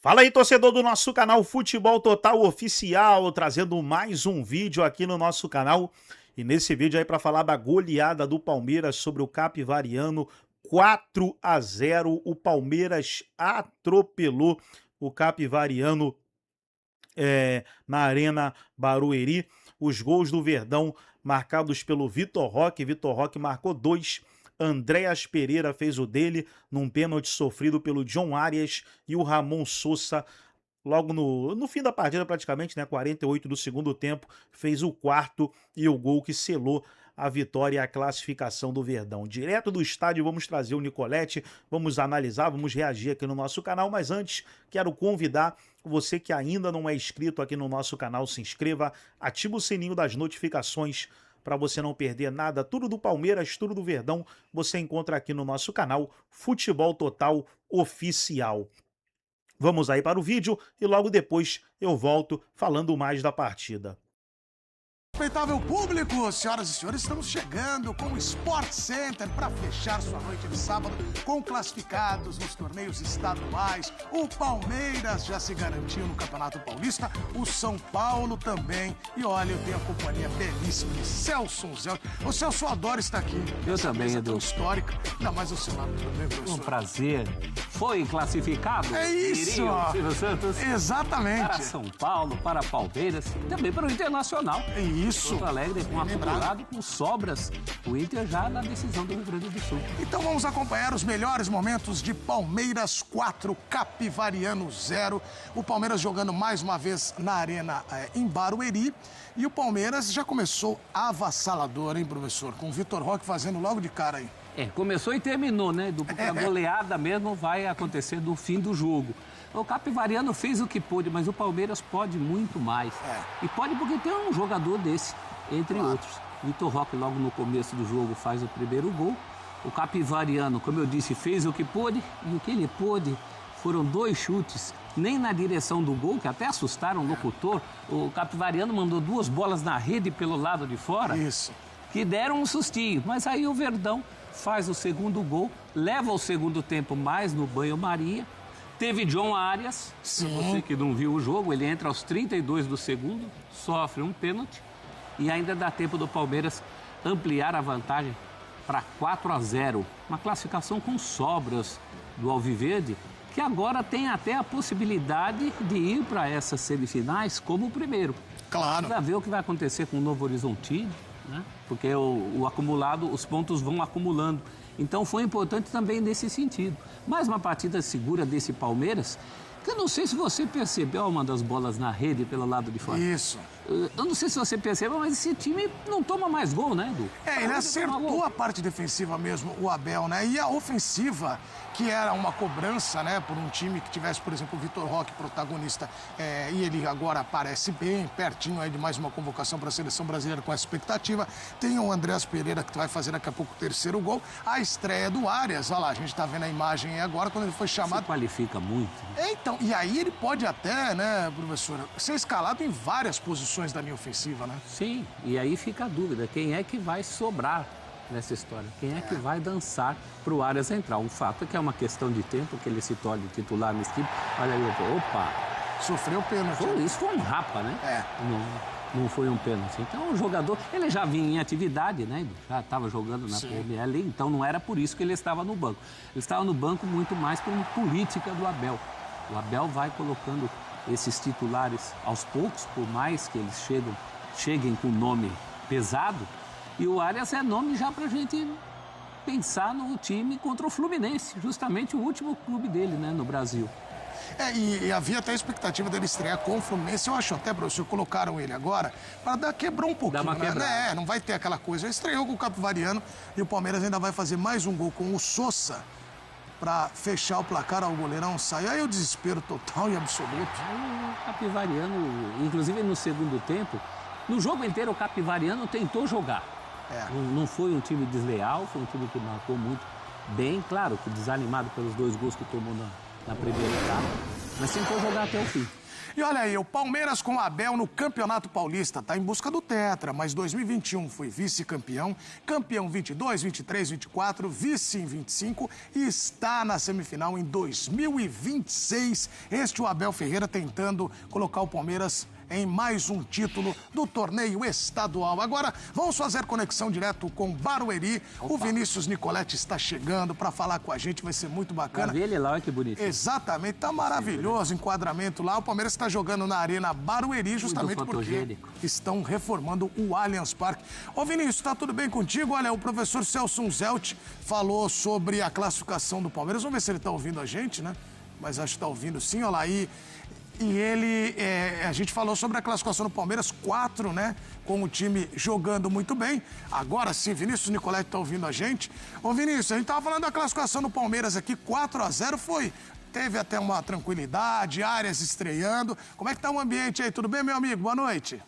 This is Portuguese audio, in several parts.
Fala aí, torcedor do nosso canal Futebol Total Oficial, trazendo mais um vídeo aqui no nosso canal. E nesse vídeo aí para falar da goleada do Palmeiras sobre o Capivariano, 4-0. O Palmeiras atropelou o Capivariano na Arena Barueri. Os gols do Verdão marcados pelo Vitor Roque. Vitor Roque marcou 2. Andréas Pereira fez o dele num pênalti sofrido pelo John Arias, e o Ramon Sousa, logo no fim da partida praticamente, né, 48 do segundo tempo, fez o quarto e o gol que selou a vitória e a classificação do Verdão. Direto do estádio vamos trazer o Nicolete, vamos analisar, vamos reagir aqui no nosso canal, mas antes quero convidar você que ainda não é inscrito aqui no nosso canal, se inscreva, ativa o sininho das notificações para você não perder nada. Tudo do Palmeiras, tudo do Verdão, você encontra aqui no nosso canal Futebol Total Oficial. Vamos aí para o vídeo e logo depois eu volto falando mais da partida. Respeitável público, senhoras e senhores, estamos chegando com o Sport Center para fechar sua noite de sábado com classificados nos torneios estaduais. O Palmeiras já se garantiu no Campeonato Paulista, o São Paulo também. E olha, eu tenho a companhia belíssima de Celso Zé. O Celso, eu adoro estar aqui. Eu também, Edu. Histórica, ainda mais o seu lado também, professor. Um prazer. Foi classificado? É isso! Silvio Santos. Exatamente. Para São Paulo, para Palmeiras, também para o Internacional. É isso. Porto Alegre com acumulado, com sobras. O Inter já na decisão do Rio Grande do Sul. Então vamos acompanhar os melhores momentos de Palmeiras 4, Capivariano 0. O Palmeiras jogando mais uma vez na Arena em Barueri. E o Palmeiras já começou avassalador, hein, professor? Com o Vitor Roque fazendo logo de cara aí. Começou e terminou, né? Porque a goleada mesmo vai acontecer no fim do jogo. O Capivariano fez o que pôde, mas o Palmeiras pode muito mais. E pode porque tem um jogador desse, entre outros. Vitor Roque, logo no começo do jogo, faz o primeiro gol. O Capivariano, como eu disse, fez o que pôde. E o que ele pôde foram 2 chutes, nem na direção do gol, que até assustaram o locutor. O Capivariano mandou 2 bolas na rede pelo lado de fora. Isso. Que deram um sustinho. Mas aí o Verdão faz o segundo gol, leva o segundo tempo mais no banho-maria. Teve John Arias, você que não viu o jogo, ele entra aos 32 do segundo, sofre um pênalti e ainda dá tempo do Palmeiras ampliar a vantagem para 4-0. Uma classificação com sobras do Alviverde, que agora tem até a possibilidade de ir para essas semifinais como o primeiro. Claro. Para ver o que vai acontecer com o Novo Horizontino, né? Porque o acumulado, os pontos vão acumulando. Então foi importante também nesse sentido. Mais uma partida segura desse Palmeiras, que eu não sei se você percebeu uma das bolas na rede pelo lado de fora. Isso. Eu não sei se você percebeu, mas esse time não toma mais gol, né, Edu? Ele acertou a parte defensiva mesmo, o Abel, né? E a ofensiva, que era uma cobrança, né, por um time que tivesse, por exemplo, o Vitor Roque protagonista, e ele agora aparece bem, pertinho aí de mais uma convocação para a Seleção Brasileira com essa expectativa. Tem o Andréas Pereira, que vai fazer daqui a pouco o terceiro gol. A estreia do Arias, olha lá, a gente está vendo a imagem aí agora, quando ele foi chamado. Se qualifica muito. Então, e aí ele pode até, né, professor, ser escalado em várias posições da linha ofensiva, né? Sim, e aí fica a dúvida, quem é que vai sobrar nessa história? Quem é que vai dançar para o Arias entrar? O fato é que é uma questão de tempo que ele se torne titular nesse time. Olha aí, opa! Sofreu pênalti. Isso foi um rapa, né? Não foi um pênalti. Então o jogador, ele já vinha em atividade, né? Já estava jogando na PLL, então não era por isso que ele estava no banco. Ele estava no banco muito mais por política do Abel. O Abel vai colocando esses titulares aos poucos, por mais que eles cheguem com nome pesado. E o Arias é nome já para a gente pensar no time contra o Fluminense, justamente o último clube dele, né, no Brasil. E havia até a expectativa dele estrear com o Fluminense. Eu acho até, professor, colocaram ele agora para quebrar um pouquinho. Dá uma quebrada. Não vai ter aquela coisa. Ele estreou com o Capivariano e o Palmeiras ainda vai fazer mais um gol com o Sousa para fechar o placar. Ao goleirão saiu. Aí o desespero total e absoluto. O Capivariano, inclusive no segundo tempo, no jogo inteiro o Capivariano tentou jogar. Não foi um time desleal, foi um time que marcou muito bem, claro, que desanimado pelos 2 gols que tomou na primeira etapa. Mas tentou jogar até o fim. E olha aí, o Palmeiras com o Abel no Campeonato Paulista está em busca do tetra, mas 2021 foi vice-campeão, campeão 22, 23, 24, vice em 25 e está na semifinal em 2026. Este o Abel Ferreira tentando colocar o Palmeiras em mais um título do torneio estadual. Agora, vamos fazer conexão direto com Barueri. Opa. O Vinícius Nicoletti está chegando para falar com a gente, vai ser muito bacana. Ver ele lá, olha que bonito. Exatamente, tá maravilhoso o enquadramento lá. O Palmeiras está jogando na Arena Barueri justamente porque estão reformando o Allianz Parque. Ô Vinícius, tá tudo bem contigo? Olha, o professor Celso Unzelt falou sobre a classificação do Palmeiras. Vamos ver se ele tá ouvindo a gente, né? Mas acho que tá ouvindo sim, olha lá aí. E ele, a gente falou sobre a classificação do Palmeiras, 4, né? Com o time jogando muito bem. Agora sim, Vinícius Nicoletti tá ouvindo a gente. Ô Vinícius, a gente tava falando da classificação do Palmeiras aqui, 4-0 foi. Teve até uma tranquilidade, Arias estreando. Como é que tá o ambiente aí? Tudo bem, meu amigo? Boa noite.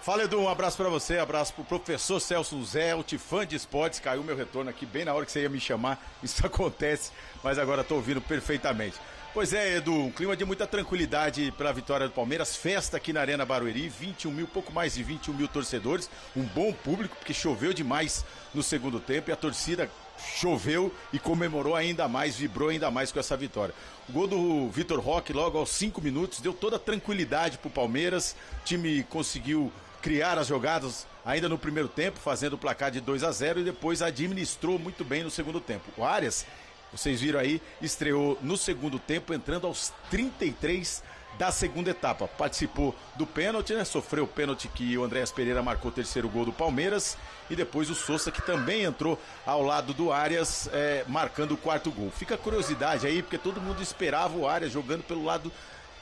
Fala, Edu, um abraço pra você, abraço pro professor Celso Zelt, fã de esportes. Caiu meu retorno aqui bem na hora que você ia me chamar. Isso acontece, mas agora tô ouvindo perfeitamente. Pois é, Edu, um clima de muita tranquilidade pela vitória do Palmeiras. Festa aqui na Arena Barueri, 21 mil, pouco mais de 21 mil torcedores. Um bom público, porque choveu demais no segundo tempo e a torcida choveu e comemorou ainda mais, vibrou ainda mais com essa vitória. O gol do Vitor Roque logo aos 5 minutos deu toda a tranquilidade pro Palmeiras. O time conseguiu criar as jogadas ainda no primeiro tempo, fazendo o placar de 2-0 e depois administrou muito bem no segundo tempo. O Arias, vocês viram aí, estreou no segundo tempo, entrando aos 33 da segunda etapa. Participou do pênalti, né? Sofreu o pênalti que o Andréas Pereira marcou o terceiro gol do Palmeiras. E depois o Sousa, que também entrou ao lado do Arias, marcando o quarto gol. Fica a curiosidade aí, porque todo mundo esperava o Arias jogando pelo lado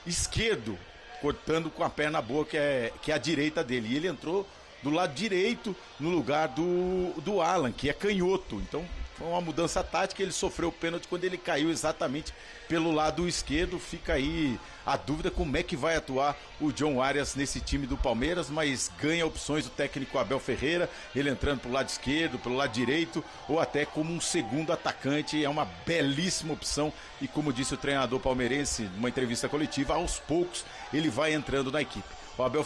esquerdo, cortando com a perna boa, que é a direita dele. E ele entrou do lado direito, no lugar do Alan, que é canhoto. Então, foi uma mudança tática, ele sofreu o pênalti quando ele caiu exatamente pelo lado esquerdo. Fica aí a dúvida como é que vai atuar o John Arias nesse time do Palmeiras, mas ganha opções o técnico Abel Ferreira, ele entrando pelo lado esquerdo, pelo lado direito, ou até como um segundo atacante. É uma belíssima opção e, como disse o treinador palmeirense numa entrevista coletiva, aos poucos ele vai entrando na equipe. O Abel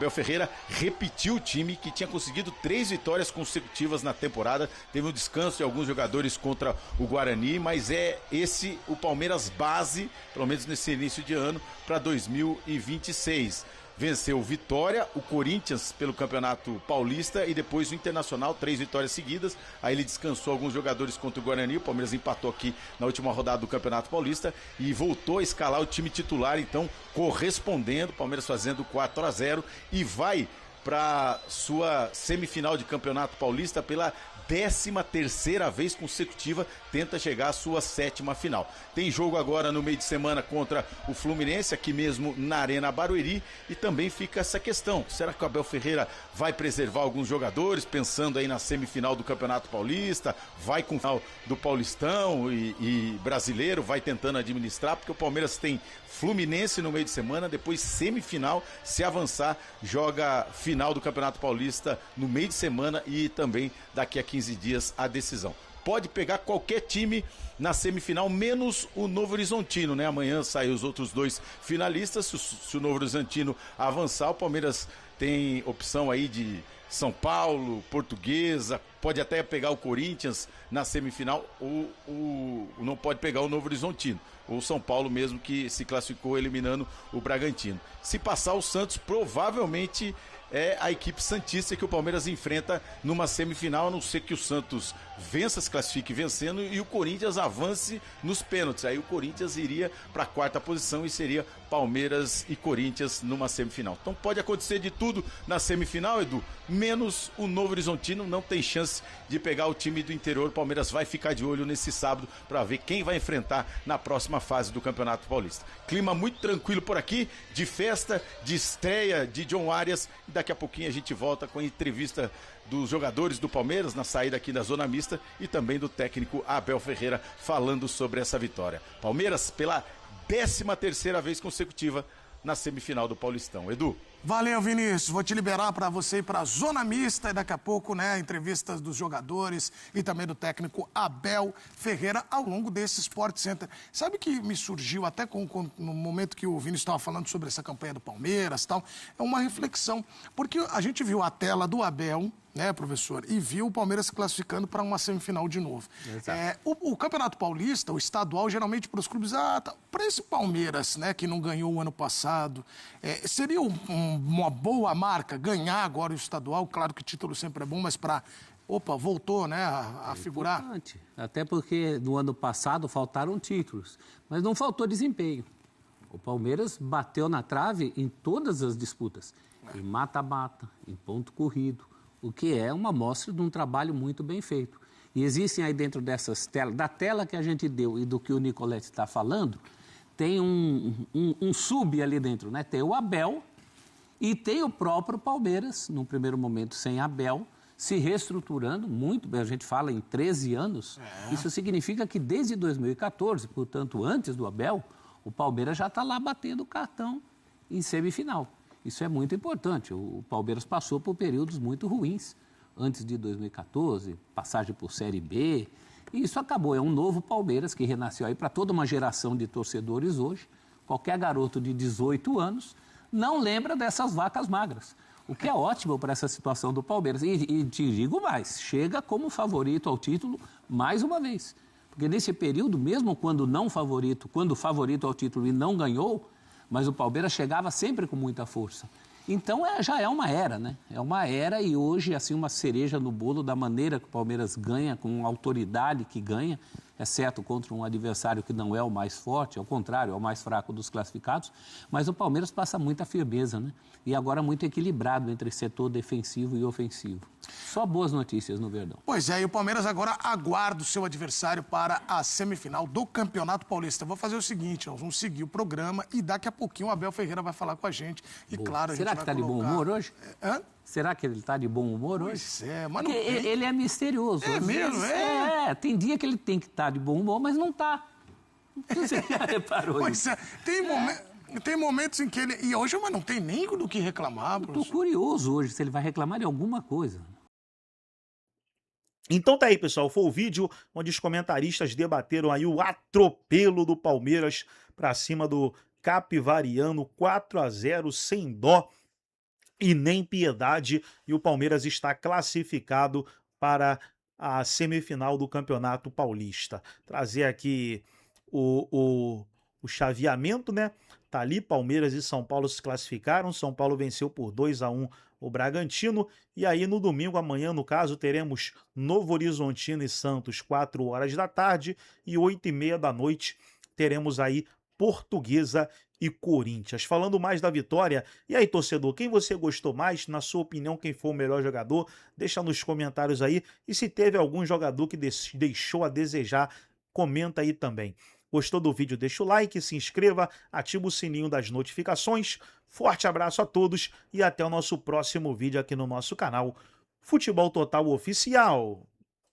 Ferreira repetiu o time que tinha conseguido 3 vitórias consecutivas na temporada. Teve um descanso de alguns jogadores contra o Guarani, mas é esse o Palmeiras base, pelo menos nesse início de ano, para 2026. Venceu o Vitória, o Corinthians pelo Campeonato Paulista e depois o Internacional, 3 vitórias seguidas. Aí ele descansou alguns jogadores contra o Guarani, o Palmeiras empatou aqui na última rodada do Campeonato Paulista e voltou a escalar o time titular, então correspondendo, o Palmeiras fazendo 4-0 e vai para sua semifinal de Campeonato Paulista pela 13ª vez consecutiva, tenta chegar à sua 7ª final. Tem jogo agora no meio de semana contra o Fluminense, aqui mesmo na Arena Barueri, e também fica essa questão, será que o Abel Ferreira vai preservar alguns jogadores, pensando aí na semifinal do Campeonato Paulista, vai com o final do Paulistão e brasileiro, vai tentando administrar, porque o Palmeiras tem Fluminense no meio de semana, depois semifinal, se avançar, joga final do Campeonato Paulista no meio de semana e também daqui a 15 dias a decisão. Pode pegar qualquer time na semifinal, menos o Novo Horizontino, né? Amanhã saem os outros 2 finalistas. Se o Novo Horizontino avançar, o Palmeiras tem opção aí de São Paulo, Portuguesa, pode até pegar o Corinthians na semifinal, ou não pode pegar o Novo Horizontino, ou São Paulo mesmo, que se classificou eliminando o Bragantino. Se passar o Santos, provavelmente é a equipe santista que o Palmeiras enfrenta numa semifinal, a não ser que o Santos vença, se classifique vencendo e o Corinthians avance nos pênaltis. Aí o Corinthians iria para a 4ª posição e seria Palmeiras e Corinthians numa semifinal. Então pode acontecer de tudo na semifinal, Edu, menos o Novo Horizontino não tem chance de pegar o time do interior. O Palmeiras vai ficar de olho nesse sábado para ver quem vai enfrentar na próxima fase do Campeonato Paulista. Clima muito tranquilo por aqui, de festa, de estreia de John Arias, e daqui a pouquinho a gente volta com a entrevista dos jogadores do Palmeiras na saída aqui da Zona Mista e também do técnico Abel Ferreira falando sobre essa vitória. Palmeiras pela 13ª vez consecutiva na semifinal do Paulistão. Edu. Valeu, Vinícius. Vou te liberar para você ir para a zona mista e daqui a pouco, né, entrevistas dos jogadores e também do técnico Abel Ferreira ao longo desse Sport Center. Sabe que me surgiu até no momento que o Vinícius estava falando sobre essa campanha do Palmeiras e tal, é uma reflexão, porque a gente viu a tela do Abel, né, professor, e viu o Palmeiras se classificando para uma semifinal de novo. O Campeonato Paulista, o estadual, geralmente para os clubes, para esse Palmeiras, né, que não ganhou o ano passado, seria uma boa marca ganhar agora o estadual? Claro que o título sempre é bom, mas para... Opa, voltou, né, a figurar. Importante. Até porque no ano passado faltaram títulos, mas não faltou desempenho. O Palmeiras bateu na trave em todas as disputas, em mata-mata, em ponto corrido, o que é uma amostra de um trabalho muito bem feito. E existem aí dentro dessas telas, da tela que a gente deu e do que o Nicolete está falando, tem um sub ali dentro, né? Tem o Abel e tem o próprio Palmeiras, num primeiro momento sem Abel, se reestruturando muito bem. A gente fala em 13 anos. Isso significa que desde 2014, portanto antes do Abel, o Palmeiras já está lá batendo cartão em semifinal. Isso é muito importante. O Palmeiras passou por períodos muito ruins antes de 2014, passagem por Série B, e isso acabou. É um novo Palmeiras que renasceu aí para toda uma geração de torcedores hoje. Qualquer garoto de 18 anos não lembra dessas vacas magras, o que é ótimo para essa situação do Palmeiras. E te digo mais, chega como favorito ao título mais uma vez. Porque nesse período, mesmo quando favorito ao título e não ganhou, mas o Palmeiras chegava sempre com muita força. Então já é uma era, né? É uma era e hoje, assim, uma cereja no bolo da maneira que o Palmeiras ganha, com a autoridade que ganha, exceto contra um adversário que não é o mais forte, ao contrário, é o mais fraco dos classificados, mas o Palmeiras passa muita firmeza, né? E agora muito equilibrado entre setor defensivo e ofensivo. Só boas notícias no Verdão. Pois é, e o Palmeiras agora aguarda o seu adversário para a semifinal do Campeonato Paulista. Vou fazer o seguinte, nós vamos seguir o programa e daqui a pouquinho o Abel Ferreira vai falar com a gente. E Boa. claro, a gente Será vai que está de bom humor hoje? Hã? Será que ele está de bom humor hoje? Pois é, mas não Porque tem. ele é misterioso. É Às mesmo, vezes, tem dia que ele tem que estar de bom humor, mas não está. Você já reparou Pois isso? é, tem momentos em que ele... E hoje, mas não tem nem do que reclamar, Estou professor. curioso hoje se ele vai reclamar de alguma coisa. Então tá aí, pessoal, foi o vídeo onde os comentaristas debateram aí o atropelo do Palmeiras para cima do Capivariano, 4-0, sem dó e nem piedade, e o Palmeiras está classificado para a semifinal do Campeonato Paulista. Trazer aqui o chaveamento, né? Tá ali, Palmeiras e São Paulo se classificaram, São Paulo venceu por 2-1 o Bragantino, e aí no domingo, amanhã, no caso, teremos Novo Horizontino e Santos, 4 horas da tarde, e 8h30 da noite, teremos aí Portuguesa e Corinthians. Falando mais da vitória, e aí, torcedor, quem você gostou mais? Na sua opinião, quem foi o melhor jogador? Deixa nos comentários aí, e se teve algum jogador que deixou a desejar, comenta aí também. Gostou do vídeo? Deixa o like, se inscreva, ativa o sininho das notificações. Forte abraço a todos e até o nosso próximo vídeo aqui no nosso canal Futebol Total Oficial.